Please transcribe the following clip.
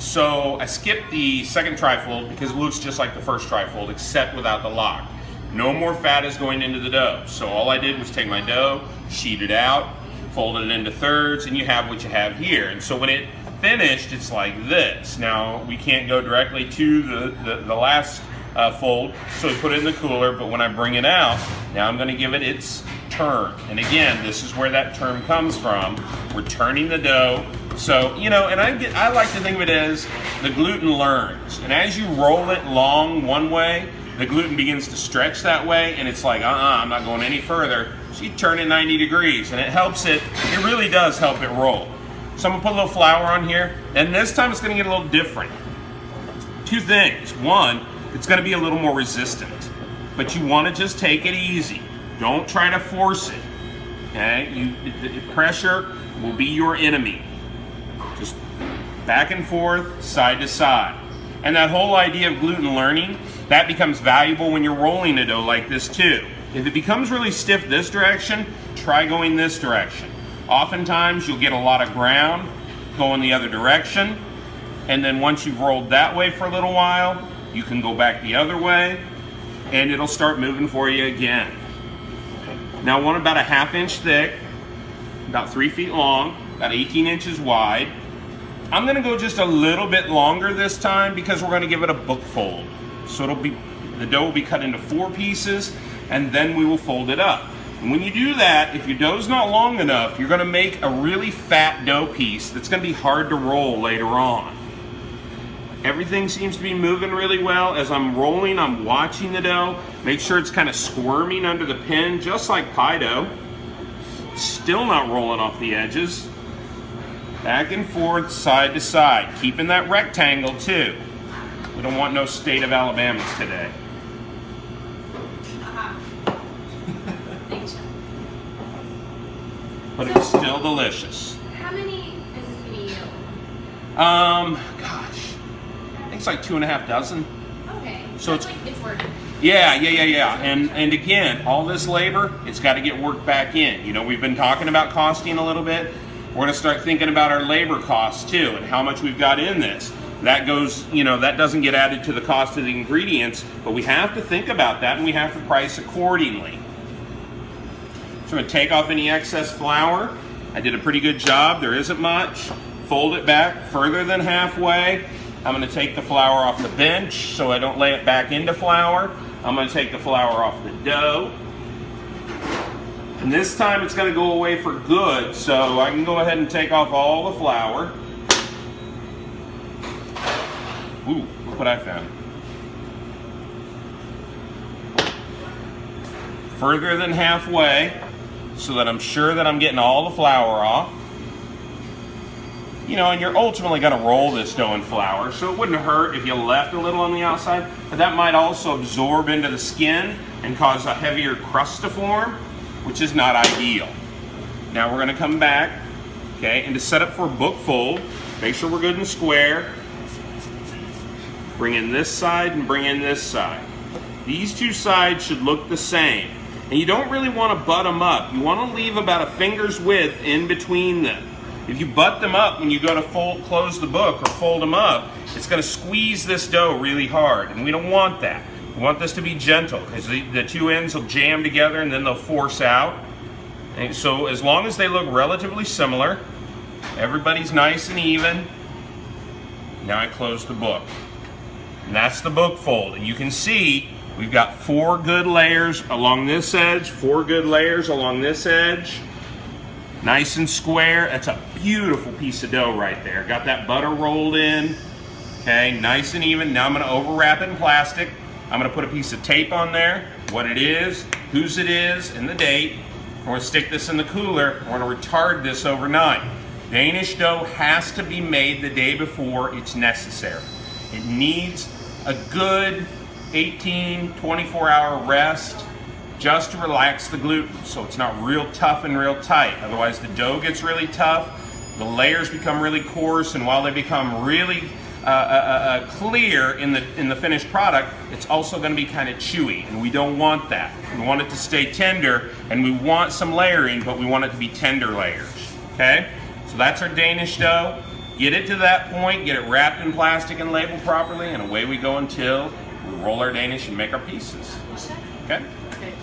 So I skipped the second trifold because it looks just like the first trifold except without the lock. No more fat is going into the dough. So all I did was take my dough, sheet it out, fold it into thirds, and you have what you have here. And so when it finished, it's like this. Now we can't go directly to the last fold, so we put it in the cooler, but when I bring it out, now I'm going to give it its turn. And again, this is where that term comes from. We're turning the dough. So, you know, and I like to think of it as the gluten learns. And as you roll it long one way, the gluten begins to stretch that way, and it's like, I'm not going any further. So you turn it 90 degrees, and it helps it really does help it roll. So I'm gonna put a little flour on here, and this time it's gonna get a little different. Two things. One, it's gonna be a little more resistant, but you wanna just take it easy. Don't try to force it, okay? Pressure will be your enemy. Just back and forth, side to side. And that whole idea of gluten learning, that becomes valuable when you're rolling a dough like this too. If it becomes really stiff this direction, try going this direction. Oftentimes you'll get a lot of ground going the other direction, and then once you've rolled that way for a little while, you can go back the other way, and it'll start moving for you again. Now I want about a ½ inch thick, about 3 feet long, about 18 inches wide. I'm gonna go just a little bit longer this time because we're gonna give it a book fold. So the dough will be cut into 4 pieces, and then we will fold it up. And when you do that, if your dough's not long enough, you're gonna make a really fat dough piece that's gonna be hard to roll later on. Everything seems to be moving really well. As I'm rolling, I'm watching the dough. Make sure it's kind of squirming under the pin, just like pie dough. Still not rolling off the edges. Back and forth, side to side, keeping that rectangle too. We don't want no state of Alabamas today. Thanks. But it's still delicious. How many is this gonna be? Gosh, I think it's like 2.5 dozen. Okay. So it's like it's working. Yeah. And again, all this labor, it's got to get worked back in. You know, we've been talking about costing a little bit. We're going to start thinking about our labor costs too, and how much we've got in this. That goes, you know, that doesn't get added to the cost of the ingredients, but we have to think about that, and we have to price accordingly. So I'm going to take off any excess flour. I did a pretty good job. There isn't much. Fold it back further than halfway. I'm going to take the flour off the bench so I don't lay it back into flour. I'm going to take the flour off the dough. And this time it's going to go away for good, so I can go ahead and take off all the flour. Ooh, look what I found. Further than halfway, so that I'm sure that I'm getting all the flour off. You know, and you're ultimately going to roll this dough in flour, so it wouldn't hurt if you left a little on the outside, but that might also absorb into the skin and cause a heavier crust to form, which is not ideal. Now we're going to come back, okay, and to set up for a book fold, make sure we're good and square. Bring in this side and bring in this side. These two sides should look the same. And you don't really want to butt them up. You want to leave about a finger's width in between them. If you butt them up when you go to close the book or fold them up, it's going to squeeze this dough really hard, and we don't want that. We want this to be gentle, because the two ends will jam together and then they'll force out. And so as long as they look relatively similar, everybody's nice and even, now I close the book. And that's the book fold, and you can see we've got 4 good layers along this edge, 4 good layers along this edge. Nice and square. That's a beautiful piece of dough right there. Got that butter rolled in. Okay, nice and even. Now I'm going to overwrap it in plastic. I'm going to put a piece of tape on there, what it is, whose it is, and the date. We're going to stick this in the cooler. We're going to retard this overnight. Danish dough has to be made the day before it's necessary. It needs a good 18, 24-hour rest just to relax the gluten, so it's not real tough and real tight. Otherwise the dough gets really tough, the layers become really coarse, and while they become really clear in the finished product, it's also going to be kind of chewy, and we don't want that. We want it to stay tender, and we want some layering, but we want it to be tender layers. Okay, so that's our Danish dough. Get it to that point, get it wrapped in plastic and labeled properly, and away we go until we roll our Danish and make our pieces. Okay?